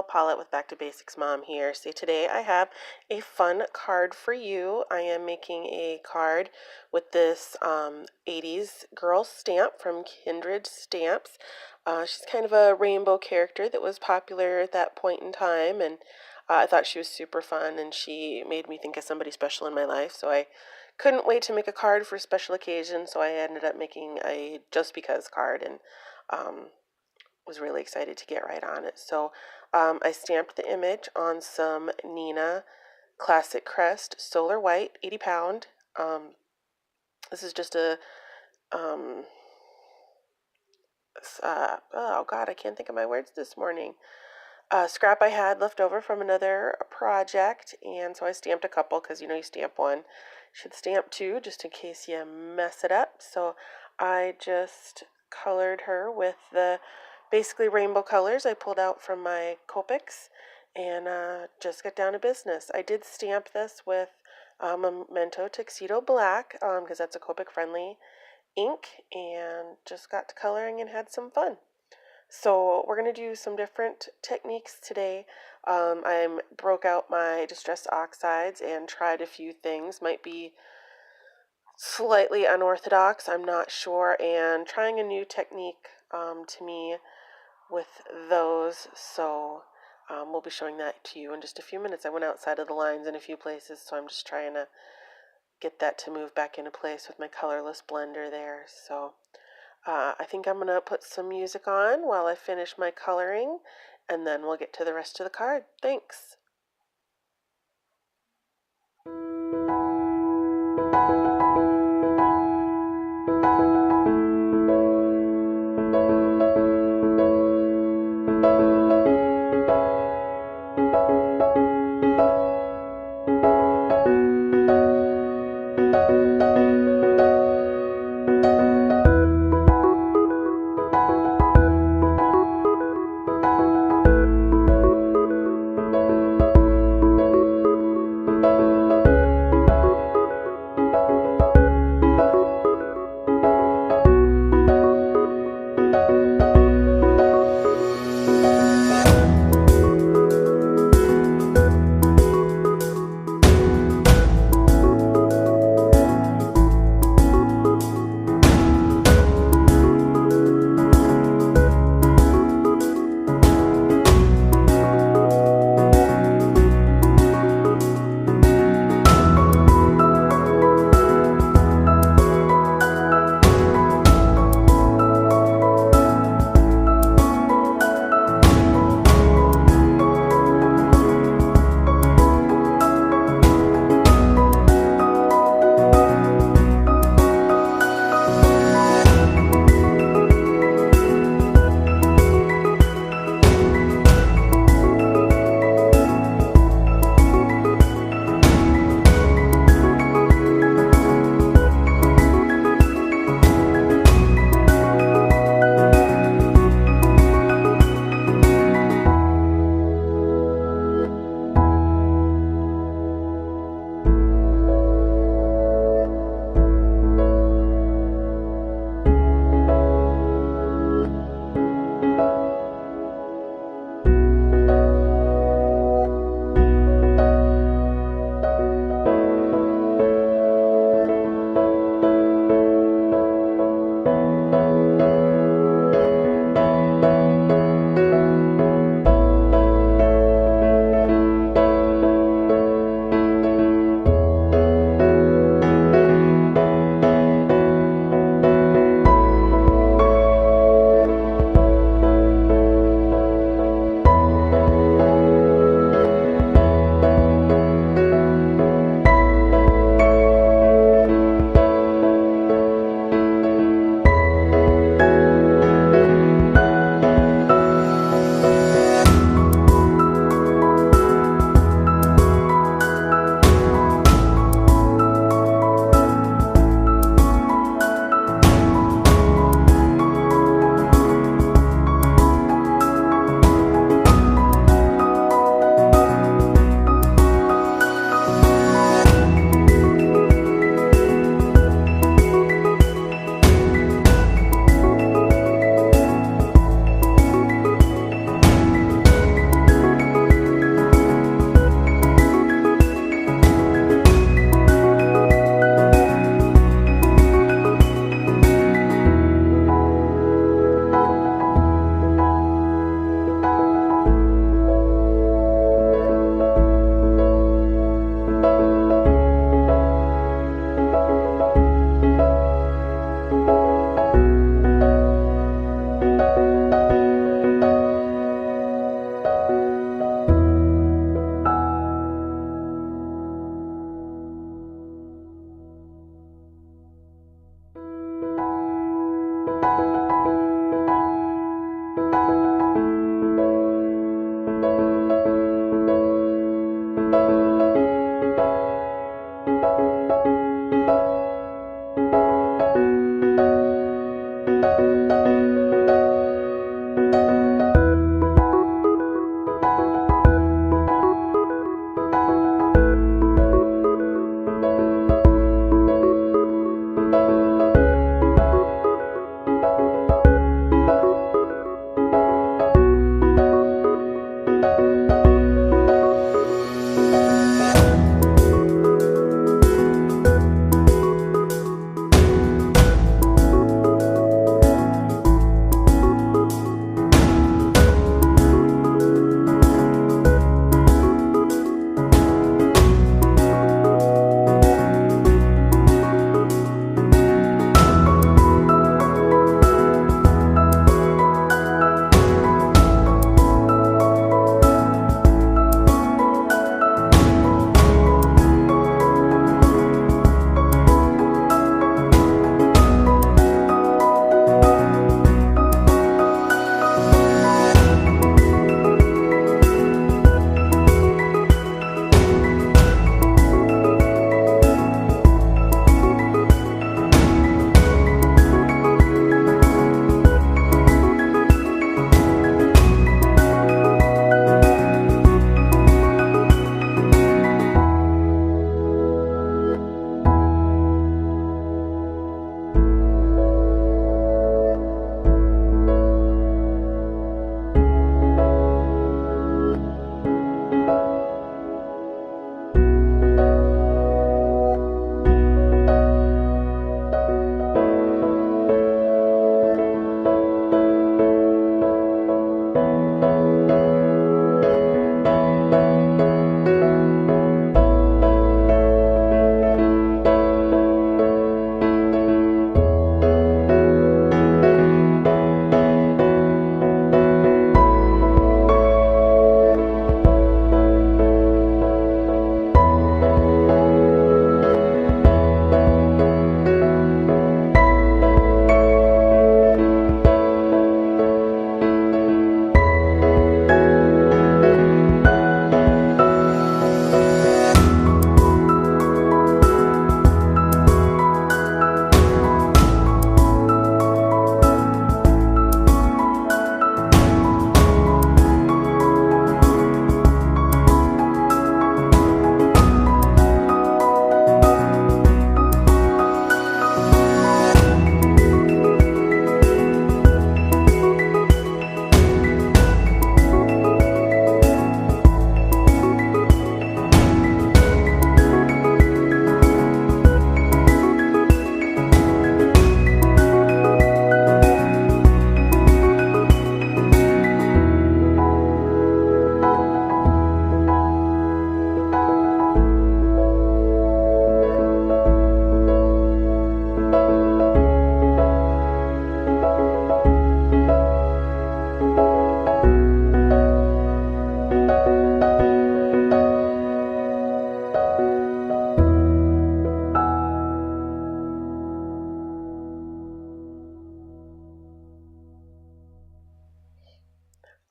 palette with Back to Basics Mom here. So today I have a fun card for you. I am making a card with this 80's girl stamp from Kindred Stamps. She's kind of a rainbow character that was popular at that point in time, and I thought she was super fun, and she made me think of somebody special in my life, so I couldn't wait to make a card for a special occasion, so I ended up making a just because card, and was really excited to get right on it. So I stamped the image on some Nina Classic Crest Solar White, 80 pound. This is just a, oh God, I can't think of my words this morning. Scrap I had left over from another project, and so I stamped a couple because you stamp one, you should stamp two just in case you mess it up. So I just colored her with the basically rainbow colors I pulled out from my Copics, and just got down to business. I did stamp this with Memento Tuxedo Black because that's a Copic friendly ink, and just got to coloring and had some fun. So we're going to do some different techniques today. I broke out my Distress Oxides and tried a few things. Might be slightly unorthodox, I'm not sure, and trying a new technique to me with those. So we'll be showing that to you in just a few minutes. I went outside of the lines in a few places, so I'm just trying to get that to move back into place with my colorless blender there. So I think I'm going to put some music on while I finish my coloring, and then we'll get to the rest of the card. Thanks.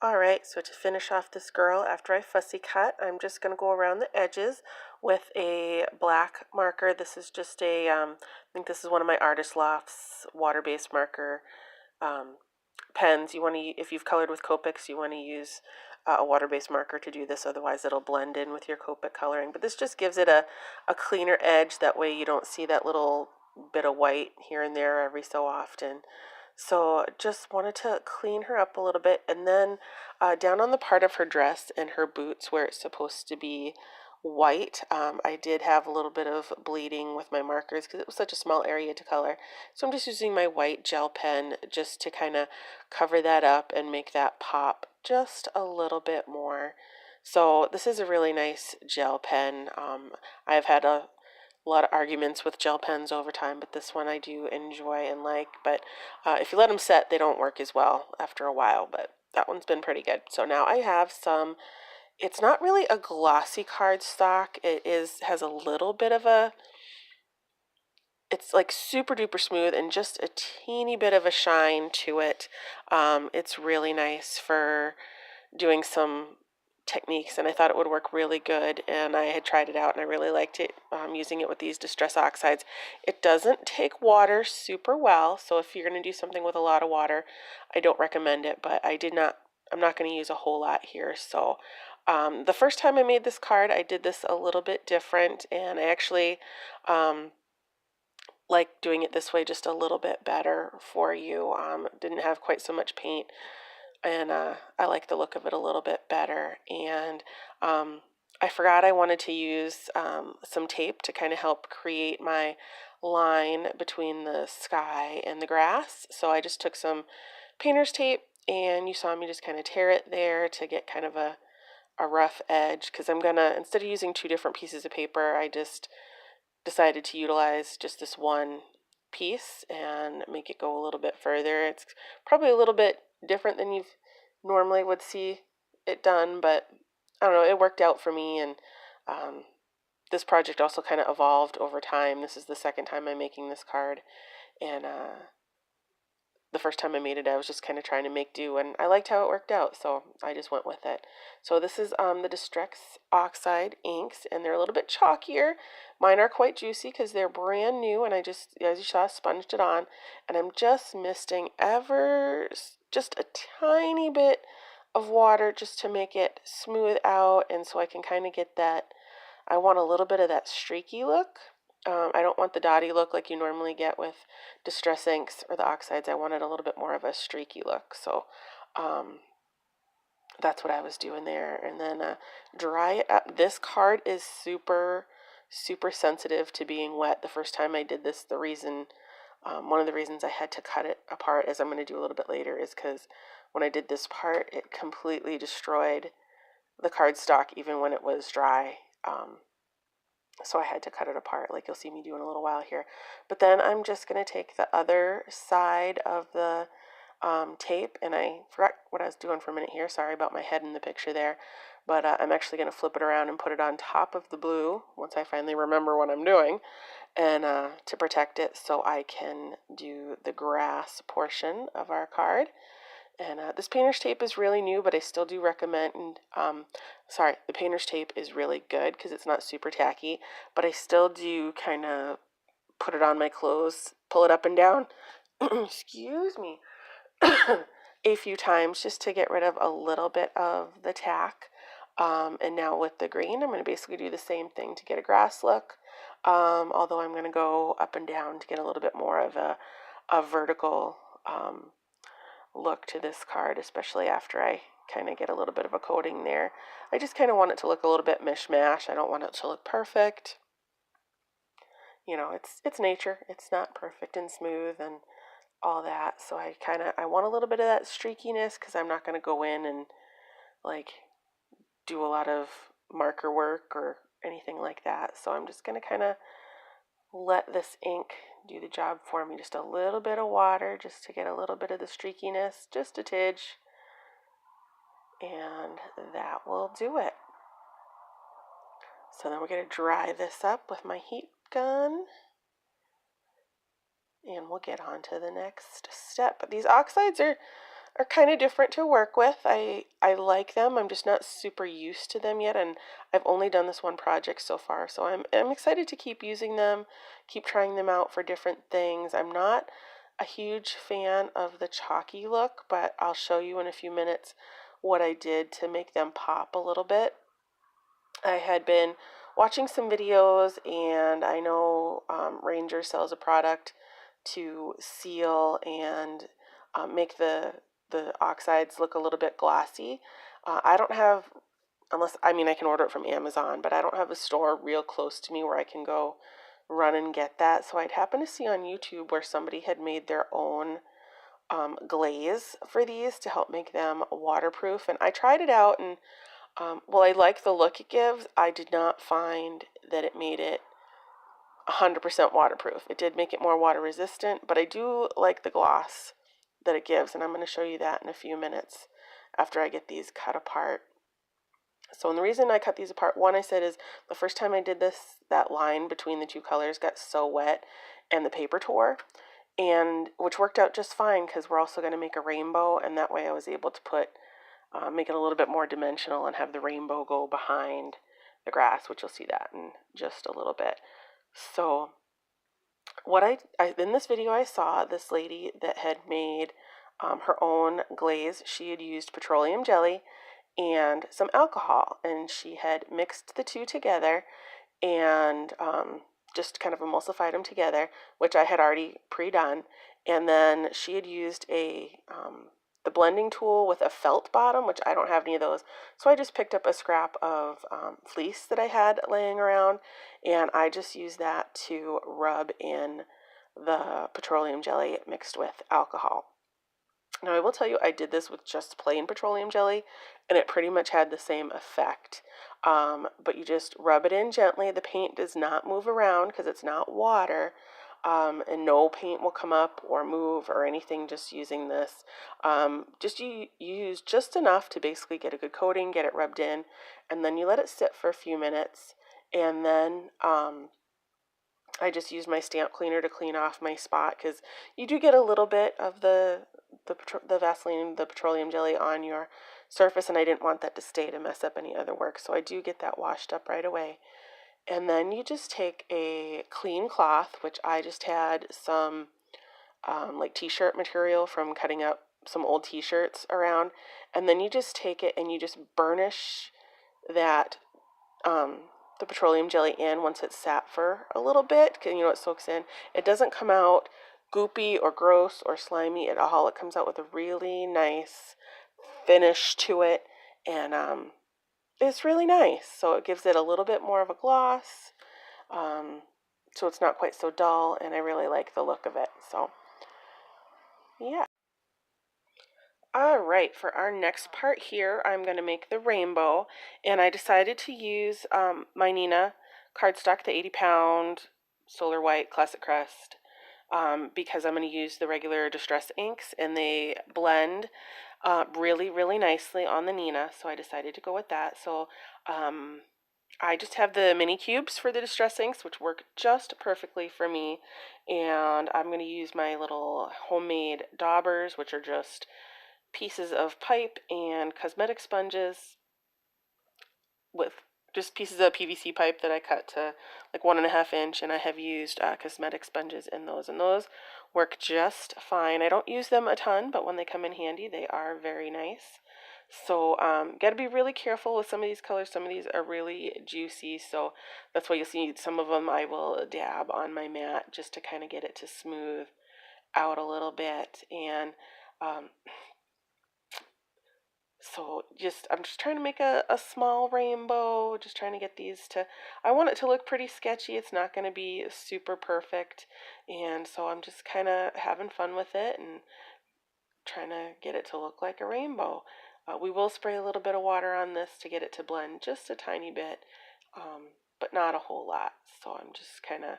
Alright, so to finish off this girl, after I fussy cut, I'm just going to go around the edges with a black marker. This is just I think this is one of my Artist Loft's water-based marker pens. You want to, if you've colored with Copics, you want to use a water-based marker to do this, otherwise it'll blend in with your Copic coloring. But this just gives it a cleaner edge, that way you don't see that little bit of white here and there every so often. So just wanted to clean her up a little bit, and then down on the part of her dress and her boots where it's supposed to be white, I did have a little bit of bleeding with my markers because it was such a small area to color. So I'm just using my white gel pen just to kind of cover that up and make that pop just a little bit more. So this is a really nice gel pen. I've had a lot of arguments with gel pens over time, but this one I do enjoy and like. But if you let them set, they don't work as well after a while, but that one's been pretty good. So now I have some, it's not really a glossy cardstock. It has a little bit of a it's like super duper smooth and just a teeny bit of a shine to it. It's really nice for doing some techniques, and I thought it would work really good, and I had tried it out and I really liked it, using it with these distress oxides. It doesn't take water super well, so if you're going to do something with a lot of water, I don't recommend it, but I'm not going to use a whole lot here. So the first time I made this card, I did this a little bit different, and I actually like doing it this way just a little bit better for you. Didn't have quite so much paint, and I like the look of it a little bit better. And I forgot I wanted to use some tape to kind of help create my line between the sky and the grass. So I just took some painter's tape, and you saw me just kind of tear it there to get kind of a rough edge, because I'm gonna, instead of using two different pieces of paper, I just decided to utilize just this one piece and make it go a little bit further. It's probably a little bit different than you normally would see it done, but I don't know, it worked out for me. And this project also kind of evolved over time. This is the second time I'm making this card, and the first time I made it, I was just kind of trying to make do, and I liked how it worked out, so I just went with it. So this is the Distress Oxide inks, and they're a little bit chalkier. Mine are quite juicy because they're brand new, and I just, as you saw, sponged it on, and I'm just misting just a tiny bit of water just to make it smooth out, and so I can kind of get that, I want a little bit of that streaky look. I don't want the dotty look like you normally get with distress inks or the oxides. I wanted a little bit more of a streaky look. So that's what I was doing there. And then dry it up. This card is super, super sensitive to being wet. The first time I did this, one of the reasons I had to cut it apart, as I'm going to do a little bit later, is because when I did this part, it completely destroyed the cardstock even when it was dry. So I had to cut it apart, like you'll see me do in a little while here. But then I'm just going to take the other side of the tape, and I forgot what I was doing for a minute here. Sorry about my head in the picture there. But I'm actually going to flip it around and put it on top of the blue once I finally remember what I'm doing, and to protect it so I can do the grass portion of our card. And this painter's tape is really new, but I still do recommend, the painter's tape is really good because it's not super tacky, but I still do kind of put it on my clothes, pull it up and down, excuse me, a few times just to get rid of a little bit of the tack. And now with the green, I'm going to basically do the same thing to get a grass look, although I'm going to go up and down to get a little bit more of a vertical look to this card, especially after I kind of get a little bit of a coating there. I just kind of want it to look a little bit mishmash. I don't want it to look perfect. You know, it's nature. It's not perfect and smooth and all that. So I want a little bit of that streakiness because I'm not going to go in and like do a lot of marker work or anything like that. So I'm just going to kind of let this ink do the job for me. Just a little bit of water just to get a little bit of the streakiness, just a tidge, and that will do it. So then we're going to dry this up with my heat gun, and we'll get on to the next step. But these oxides are kind of different to work with. I like them. I'm just not super used to them yet, and I've only done this one project so far, so I'm excited to keep using them, keep trying them out for different things. I'm not a huge fan of the chalky look, but I'll show you in a few minutes what I did to make them pop a little bit. I had been watching some videos, and I know Ranger sells a product to seal and make the oxides look a little bit glossy. I don't have, I can order it from Amazon, but I don't have a store real close to me where I can go run and get that. So I'd happen to see on YouTube where somebody had made their own glaze for these to help make them waterproof. And I tried it out, and while I like the look it gives, I did not find that it made it 100% waterproof. It did make it more water resistant, but I do like the gloss that it gives, and I'm going to show you that in a few minutes after I get these cut apart. So, and the reason I cut these apart, one I said is the first time I did this, that line between the two colors got so wet and the paper tore, and which worked out just fine because we're also going to make a rainbow, and that way I was able to put, make it a little bit more dimensional and have the rainbow go behind the grass, which you'll see that in just a little bit. So what I in this video I saw this lady that had made her own glaze. She had used petroleum jelly and some alcohol, and she had mixed the two together and just kind of emulsified them together, which I had already pre-done. And then she had used the blending tool with a felt bottom, which I don't have any of those. So I just picked up a scrap of fleece that I had laying around, and I just used that to rub in the petroleum jelly mixed with alcohol. Now, I will tell you, I did this with just plain petroleum jelly, and it pretty much had the same effect. But you just rub it in gently. The paint does not move around because it's not water, and no paint will come up or move or anything just using this. Just you use just enough to basically get a good coating, get it rubbed in, and then you let it sit for a few minutes, and then I just used my stamp cleaner to clean off my spot because you do get a little bit of the Vaseline, the petroleum jelly on your surface, and I didn't want that to stay to mess up any other work, so I do get that washed up right away. And then you just take a clean cloth, which I just had some like t-shirt material from cutting up some old t-shirts around, and then you just take it and you just burnish that um, the petroleum jelly in once it's sat for a little bit, because you know it soaks in. It doesn't come out goopy or gross or slimy at all. It comes out with a really nice finish to it, and it's really nice. So it gives it a little bit more of a gloss, so it's not quite so dull, and I really like the look of it. So yeah. All right, for our next part here, I'm going to make the rainbow, and I decided to use my Nina cardstock, the 80-pound Solar White Classic Crest, because I'm going to use the regular Distress inks, and they blend really, really nicely on the Nina, so I decided to go with that. So I just have the mini cubes for the Distress inks, which work just perfectly for me, and I'm going to use my little homemade daubers, which are just pieces of pipe and cosmetic sponges with just pieces of PVC pipe that I cut to like 1.5 inch, and I have used cosmetic sponges in those, and those work just fine. I don't use them a ton, but when they come in handy, they are very nice. So got to be really careful with some of these colors. Some of these are really juicy, so that's why you'll see some of them I will dab on my mat just to kind of get it to smooth out a little bit. And so I'm just trying to make a small rainbow, just trying to get these to, I want it to look pretty sketchy. It's not going to be super perfect. And so I'm just kind of having fun with it and trying to get it to look like a rainbow. We will spray a little bit of water on this to get it to blend just a tiny bit, but not a whole lot. So I'm just kind of,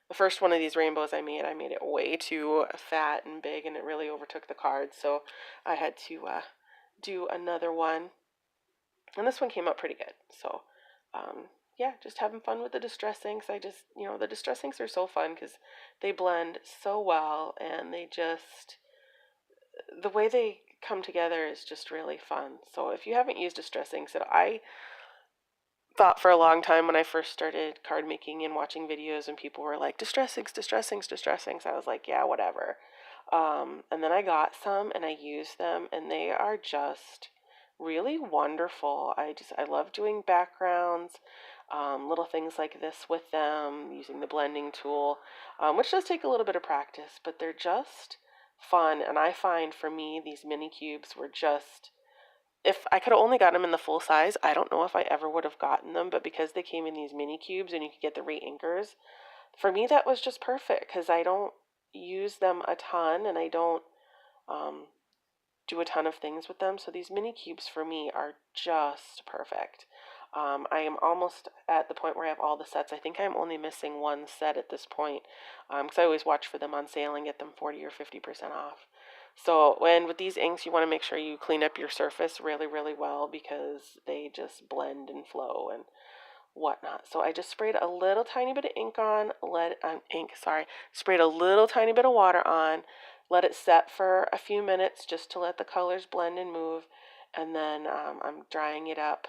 the first one of these rainbows I made it way too fat and big, and it really overtook the card. So I had to do another one, and this one came out pretty good. So yeah, just having fun with the Distress inks. The Distress inks are so fun because they blend so well, and the way they come together is just really fun. So if you haven't used Distress inks, I thought for a long time when I first started card making and watching videos and people were like, Distress inks, Distress inks, Distress inks, I was like, yeah, whatever. And then I got some and I used them, and they are just really wonderful. I love doing backgrounds, little things like this with them, using the blending tool, which does take a little bit of practice, but they're just fun. And I find for me, these mini cubes were just, if I could have only gotten them in the full size, I don't know if I ever would have gotten them, but because they came in these mini cubes and you could get the re-inkers, for me that was just perfect because I don't use them a ton, and I don't um, do a ton of things with them. So these mini cubes for me are just perfect. I am almost at the point where I have all the sets. I think I'm only missing one set at this point, because I always watch for them on sale and get them 40 or 50% off. So when with these inks, you want to make sure you clean up your surface really, really well because they just blend and flow and whatnot. So I just sprayed a little tiny bit of ink on, sprayed a little tiny bit of water on, let it set for a few minutes just to let the colors blend and move, and then I'm drying it up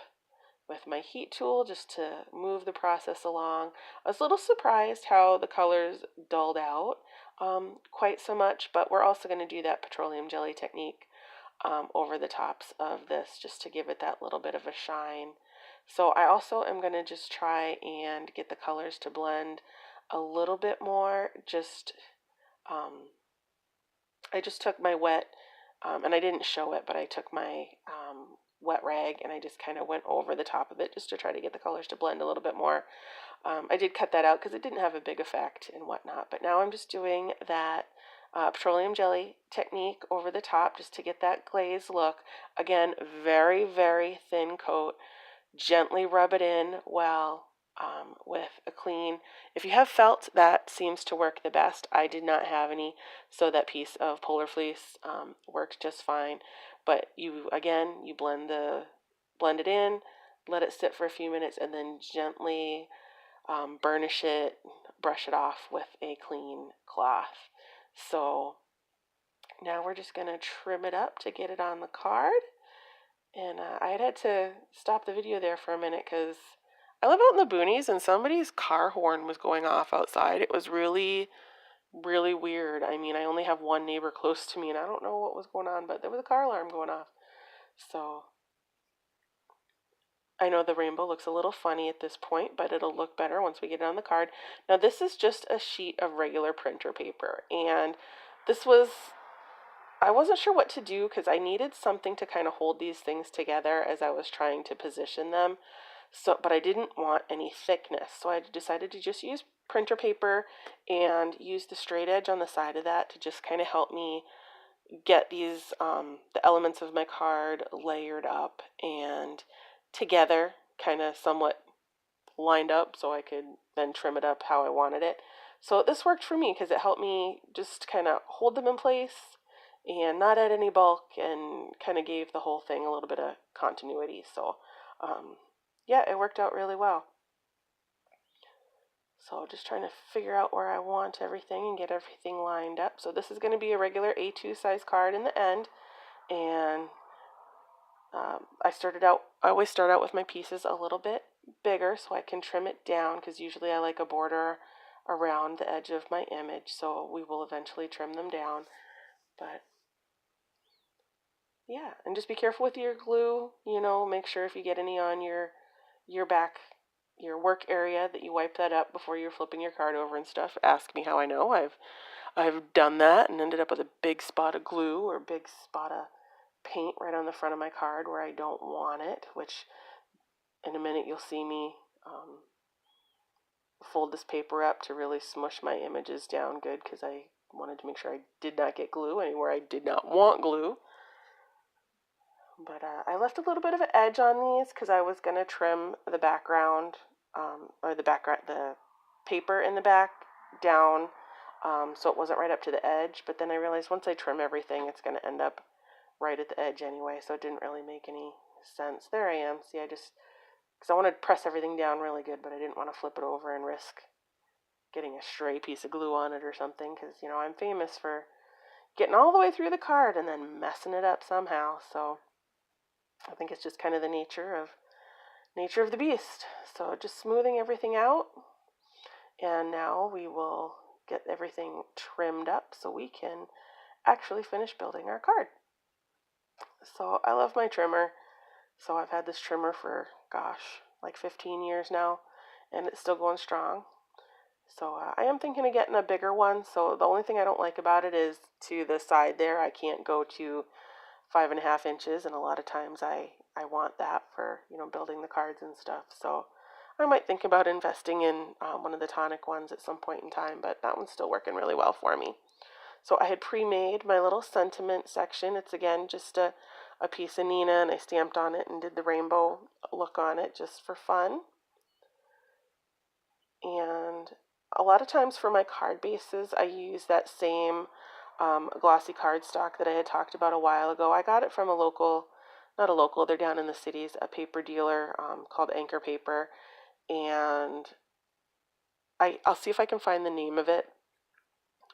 with my heat tool just to move the process along. I was a little surprised how the colors dulled out quite so much, but we're also going to do that petroleum jelly technique over the tops of this just to give it that little bit of a shine. So I also am going to just try and get the colors to blend a little bit more. I just took my wet, and I didn't show it, but I took my wet rag and I just kind of went over the top of it just to try to get the colors to blend a little bit more. I did cut that out because it didn't have a big effect and whatnot, but now I'm just doing that petroleum jelly technique over the top just to get that glaze look. Again, very, very thin coat. Gently rub it in well with a clean. If you have felt, that seems to work the best. I did not have any, so that piece of polar fleece worked just fine. But you blend it in, let it sit for a few minutes, and then gently burnish it, brush it off with a clean cloth. So now we're just going to trim it up to get it on the card. And I had to stop the video there for a minute because I live out in the boonies and somebody's car horn was going off outside. It was really, really weird. I mean, I only have one neighbor close to me and I don't know what was going on, but there was a car alarm going off. So I know the rainbow looks a little funny at this point, but it'll look better once we get it on the card. Now this is just a sheet of regular printer paper, and I wasn't sure what to do because I needed something to kind of hold these things together as I was trying to position them. So, but I didn't want any thickness, so I decided to just use printer paper and use the straight edge on the side of that to just kind of help me get the elements of my card layered up and together, kind of somewhat lined up so I could then trim it up how I wanted it. So this worked for me because it helped me just kind of hold them in place and not add any bulk and kind of gave the whole thing a little bit of continuity. So yeah, it worked out really well. So just trying to figure out where I want everything and get everything lined up. So this is going to be a regular A2 size card in the end. And I always start out with my pieces a little bit bigger so I can trim it down because usually I like a border around the edge of my image. So we will eventually trim them down. But yeah, and just be careful with your glue. Make sure if you get any on your back, your work area, that you wipe that up before you're flipping your card over and stuff. Ask me how I know. I've done that and ended up with a big spot of glue or a big spot of paint right on the front of my card where I don't want it, which in a minute you'll see me fold this paper up to really smush my images down good because I wanted to make sure I did not get glue anywhere I did not want glue. But I left a little bit of an edge on these because I was going to trim the background, the paper in the back down so it wasn't right up to the edge. But then I realized once I trim everything, it's going to end up right at the edge anyway, so it didn't really make any sense. There I am. See, because I wanted to press everything down really good, but I didn't want to flip it over and risk getting a stray piece of glue on it or something because, I'm famous for getting all the way through the card and then messing it up somehow. So I think it's just kind of the nature of the beast. So just smoothing everything out, and now we will get everything trimmed up so we can actually finish building our card. So I love my trimmer. So I've had this trimmer for, like 15 years now, and it's still going strong. So I am thinking of getting a bigger one. So the only thing I don't like about it is to the side there, I can't go to 5.5 inches, and a lot of times I want that for, building the cards and stuff. So I might think about investing in one of the tonic ones at some point in time, but that one's still working really well for me. So I had pre-made my little sentiment section. It's again just a piece of Nina, and I stamped on it and did the rainbow look on it just for fun. And a lot of times for my card bases, I use that same glossy cardstock that I had talked about a while ago. I got it from a local, not a local, they're down in the cities, a paper dealer called Anchor Paper. And I'll see if I can find the name of it.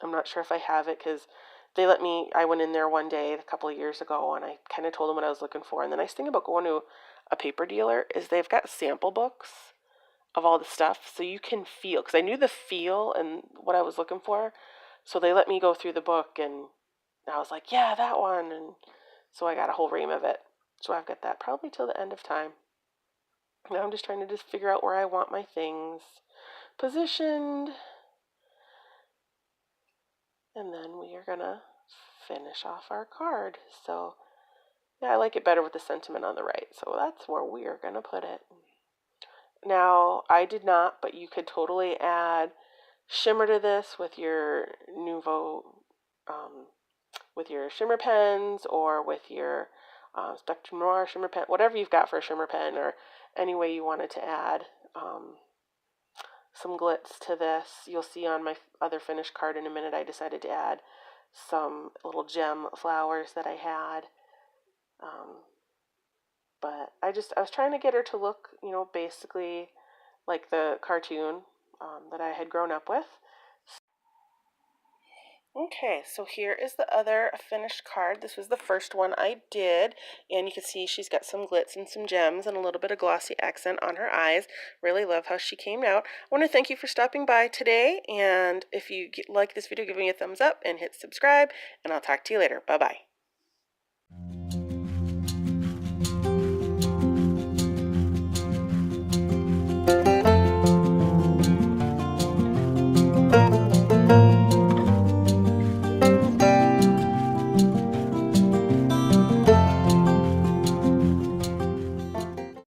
I'm not sure if I have it because they let me, I went in there one day a couple of years ago and I kind of told them what I was looking for. And the nice thing about going to a paper dealer is they've got sample books of all the stuff so you can feel, because I knew the feel and what I was looking for. So they let me go through the book and I was like, yeah, that one. And so I got a whole ream of it. So I've got that probably till the end of time. Now I'm just trying to just figure out where I want my things positioned. And then we are going to finish off our card. So yeah, I like it better with the sentiment on the right. So that's where we are going to put it. Now, I did not, but you could totally add shimmer to this with your Nouveau, with your shimmer pens or with your Spectrum Noir shimmer pen, whatever you've got for a shimmer pen, or any way you wanted to add some glitz to this. You'll see on my other finished card in a minute, I decided to add some little gem flowers that I had. But I was trying to get her to look, basically like the cartoon that I had grown up with. Okay, so here is the other finished card. This was the first one I did, and you can see she's got some glitz and some gems and a little bit of glossy accent on her eyes. Really love how she came out. I want to thank you for stopping by today, and if you like this video, give me a thumbs up and hit subscribe, and I'll talk to you later. Bye-bye.